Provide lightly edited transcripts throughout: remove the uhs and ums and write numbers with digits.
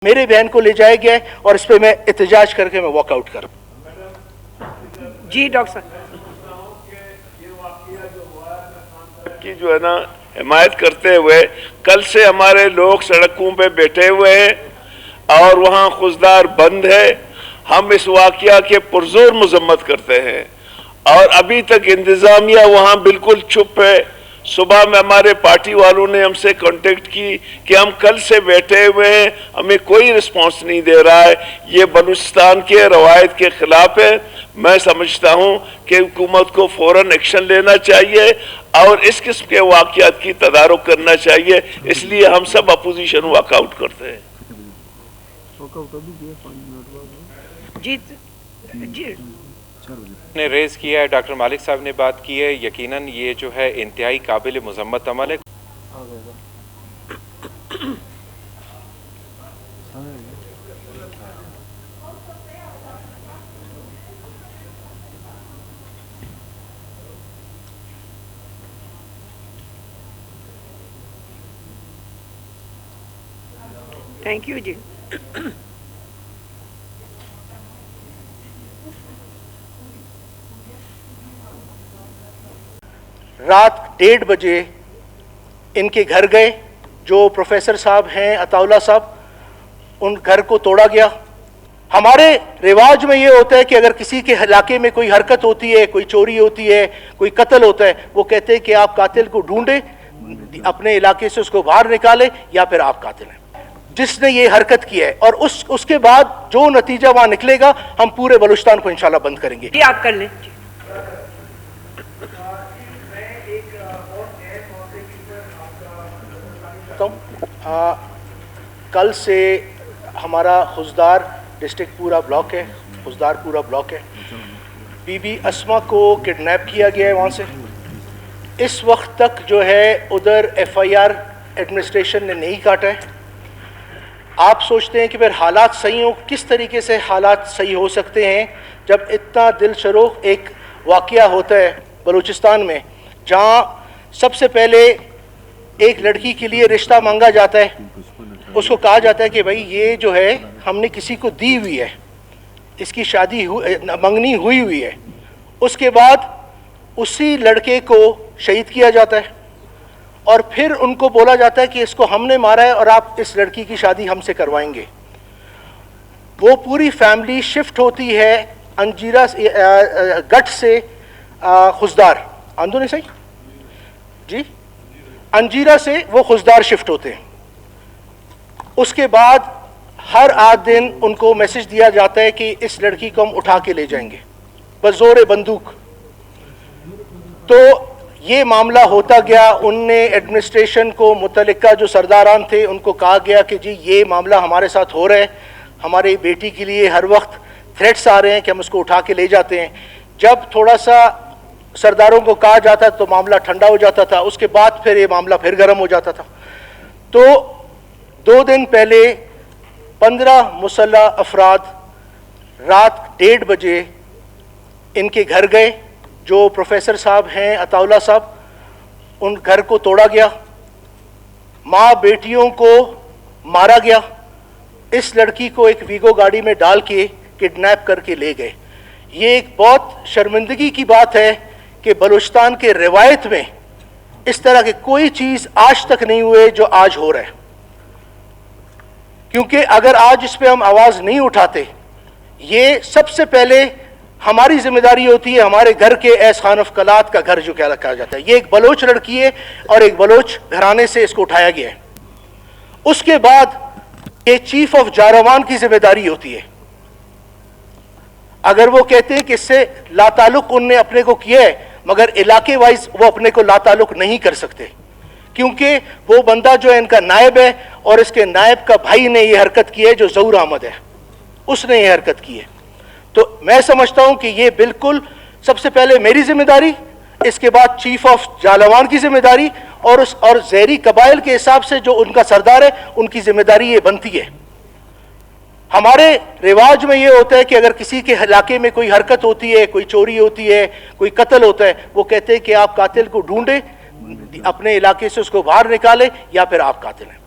میرے بہن کو لے جایا گیا ہے اور اس پہ میں احتجاج کر کے میں واک آؤٹ کروں. جی ڈاکٹر صاحب کی جو ہے نا حمایت کرتے ہوئے کل سے ہمارے لوگ سڑکوں پہ بیٹھے ہوئے ہیں اور وہاں خضدار بند ہے. ہم اس واقعہ کے پرزور مذمت کرتے ہیں اور ابھی تک انتظامیہ وہاں بالکل چپ ہے. صبح میں ہمارے پارٹی والوں نے ہم سے کانٹیکٹ کی کہ ہم کل سے بیٹھے ہوئے ہیں, ہمیں کوئی رسپانس نہیں دے رہا ہے. یہ بلوچستان کے روایت کے خلاف ہے. میں سمجھتا ہوں کہ حکومت کو فوراً ایکشن لینا چاہیے اور اس قسم کے واقعات کی تدارک کرنا چاہیے. اس لیے ہم سب اپوزیشن واک آؤٹ کرتے ہیں. جی جی نے ریز کیا ہے, ڈاکٹر مالک صاحب نے بات کی ہے. یقیناً یہ جو ہے انتہائی قابل مذمت عمل ہے. تھینک یو جی. رات 1:30 بجے ان کے گھر گئے, جو پروفیسر صاحب ہیں عطا اللہ صاحب, ان گھر کو توڑا گیا. ہمارے رواج میں یہ ہوتا ہے کہ اگر کسی کے علاقے میں کوئی حرکت ہوتی ہے, کوئی چوری ہوتی ہے, کوئی قتل ہوتا ہے, وہ کہتے ہیں کہ آپ قاتل کو ڈھونڈیں, اپنے علاقے سے اس کو باہر نکالیں یا پھر آپ قاتل ہیں. جس نے یہ حرکت کی ہے اور اس کے بعد جو نتیجہ وہاں نکلے گا ہم پورے بلوچستان کو انشاءاللہ بند کریں گے. جی آپ کر لیں. کل سے ہمارا خضدار ڈسٹرکٹ پورا بلاک ہے, خضدار پورا بلاک ہے. بی بی اسما کو کڈنیپ کیا گیا ہے وہاں سے. اس وقت تک جو ہے ادھر ایف آئی آر ایڈمنسٹریشن نے نہیں کاٹا ہے. آپ سوچتے ہیں کہ پھر حالات صحیح ہوں, کس طریقے سے حالات صحیح ہو سکتے ہیں جب اتنا دل شروع ایک واقعہ ہوتا ہے بلوچستان میں, جہاں سب سے پہلے ایک لڑکی کے لیے رشتہ مانگا جاتا ہے. اس کو کہا جاتا ہے کہ بھائی یہ جو ہے ہم نے کسی کو دی ہوئی ہے, اس کی شادی منگنی ہوئی ہے. اس کے بعد اسی لڑکے کو شہید کیا جاتا ہے اور پھر ان کو بولا جاتا ہے کہ اس کو ہم نے مارا ہے اور آپ اس لڑکی کی شادی ہم سے کروائیں گے. وہ پوری فیملی شفٹ ہوتی ہے انجیرہ گٹ سے خضدار, آندو نہیں صحیح جی, انجیرہ سے وہ خضدار شفٹ ہوتے ہیں. اس کے بعد ہر آدھ دن ان کو میسج دیا جاتا ہے کہ اس لڑکی کو ہم اٹھا کے لے جائیں گے بزور بندوق. تو یہ معاملہ ہوتا گیا. ان نے ایڈمنسٹریشن کو, متعلقہ جو سرداران تھے ان کو کہا گیا کہ جی یہ معاملہ ہمارے ساتھ ہو رہا ہے, ہماری بیٹی کے لیے ہر وقت تھریٹس آ رہے ہیں کہ ہم اس کو اٹھا کے لے جاتے ہیں. جب تھوڑا سا سرداروں کو کہا جاتا تو معاملہ ٹھنڈا ہو جاتا تھا, اس کے بعد پھر یہ معاملہ پھر گرم ہو جاتا تھا. تو 2 دن پہلے 15 مسلح افراد رات 1:30 بجے ان کے گھر گئے, جو پروفیسر صاحب ہیں عطا اللہ صاحب, ان گھر کو توڑا گیا. ماں بیٹیوں کو مارا گیا. اس لڑکی کو ایک ویگو گاڑی میں ڈال کے کڈنیپ کر کے لے گئے. یہ ایک بہت شرمندگی کی بات ہے کہ بلوچستان کے روایت میں اس طرح کی کوئی چیز آج تک نہیں ہوئے جو آج ہو رہا ہے. کیونکہ اگر آج اس پہ ہم آواز نہیں اٹھاتے, یہ سب سے پہلے ہماری ذمہ داری ہوتی ہے ہمارے گھر کے ایس خان اف کلات کا گھر جو کہا جاتا ہے. یہ ایک بلوچ لڑکی ہے اور ایک بلوچ گھرانے سے اس کو اٹھایا گیا ہے. اس کے بعد یہ چیف آف جاروان کی ذمہ داری ہوتی ہے. اگر وہ کہتے ہیں کہ اس سے لا تعلق ان نے اپنے کو کیا ہے, مگر علاقے وائز وہ اپنے کو لا تعلق نہیں کر سکتے, کیونکہ وہ بندہ جو ہے ان کا نائب ہے اور اس کے نائب کا بھائی نے یہ حرکت کی ہے جو ظہور احمد ہے, اس نے یہ حرکت کی ہے. تو میں سمجھتا ہوں کہ یہ بالکل سب سے پہلے میری ذمہ داری, اس کے بعد چیف آف جالوان کی ذمہ داری اور زہری قبائل کے حساب سے جو ان کا سردار ہے ان کی ذمہ داری یہ بنتی ہے. ہمارے رواج میں یہ ہوتا ہے کہ اگر کسی کے علاقے میں کوئی حرکت ہوتی ہے, کوئی چوری ہوتی ہے, کوئی قتل ہوتا ہے, وہ کہتے ہیں کہ آپ قاتل کو ڈھونڈیں, اپنے علاقے سے اس کو باہر نکالیں یا پھر آپ قاتل ہیں.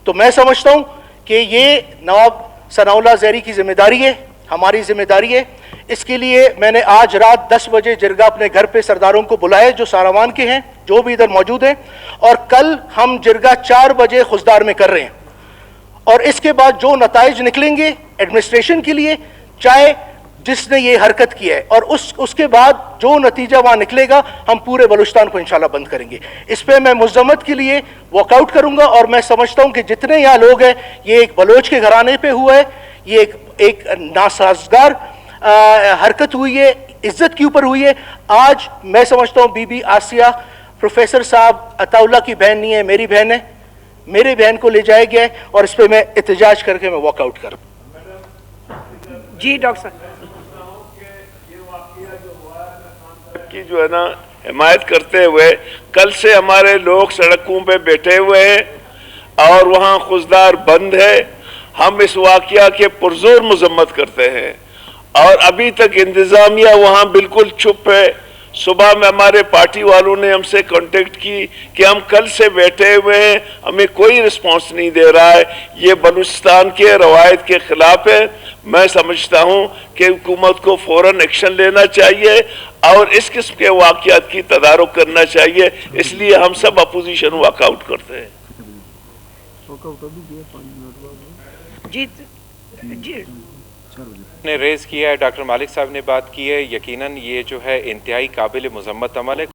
تو میں سمجھتا ہوں کہ یہ نواب ثناءاللہ زہری کی ذمہ داری ہے، ہماری ذمہ داری ہے۔ اس کے لیے میں نے آج رات 10 بجے جرگہ اپنے گھر پہ سرداروں کو بلائے جو ساروان کے ہیں، جو بھی ادھر موجود ہیں، اور کل ہم جرگہ 4 بجے خزدار میں کر رہے ہیں، اور اس کے بعد جو نتائج نکلیں گے ایڈمنسٹریشن کے لیے، چاہے جس نے یہ حرکت کی ہے، اور اس کے بعد جو نتیجہ وہاں نکلے گا ہم پورے بلوچستان کو انشاءاللہ بند کریں گے۔ اس پہ میں مذمت کے لیے واک آؤٹ کروں گا، اور میں سمجھتا ہوں کہ جتنے یہاں لوگ ہیں، یہ ایک بلوچ کے گھرانے پہ ہوا ہے، یہ ایک ناسازگار حرکت ہوئی ہے، عزت کے اوپر ہوئی ہے۔ آج میں سمجھتا ہوں بی بی آسیہ پروفیسر صاحب عطا اللہ کی بہن نہیں ہے، میری بہن ہے، میرے بہن کو لے جایا گیا ہے، اور اس پہ میں احتجاج کر کے میں واک آؤٹ کروں۔ جی ڈاکٹر صاحب، کی جو ہے نا حمایت کرتے ہوئے کل سے ہمارے لوگ سڑکوں پہ بیٹھے ہوئے ہیں اور وہاں خزدار بند ہے۔ ہم اس واقعہ کے پرزور مذمت کرتے ہیں، اور ابھی تک انتظامیہ وہاں بالکل چپ ہے۔ صبح میں ہمارے پارٹی والوں نے ہم سے کانٹیکٹ کی کہ ہم کل سے بیٹھے ہوئے ہیں، ہمیں کوئی رسپانس نہیں دے رہا ہے۔ یہ بلوچستان کے روایت کے خلاف ہے۔ میں سمجھتا ہوں کہ حکومت کو فوراً ایکشن لینا چاہیے اور اس قسم کے واقعات کی تدارک کرنا چاہیے۔ اس لیے ہم سب اپوزیشن واک آؤٹ کرتے ہیں۔ جی جی نے ریز کیا ہے، ڈاکٹر مالک صاحب نے بات کی ہے، یقیناً یہ جو ہے انتہائی قابل مذمت عمل ہے۔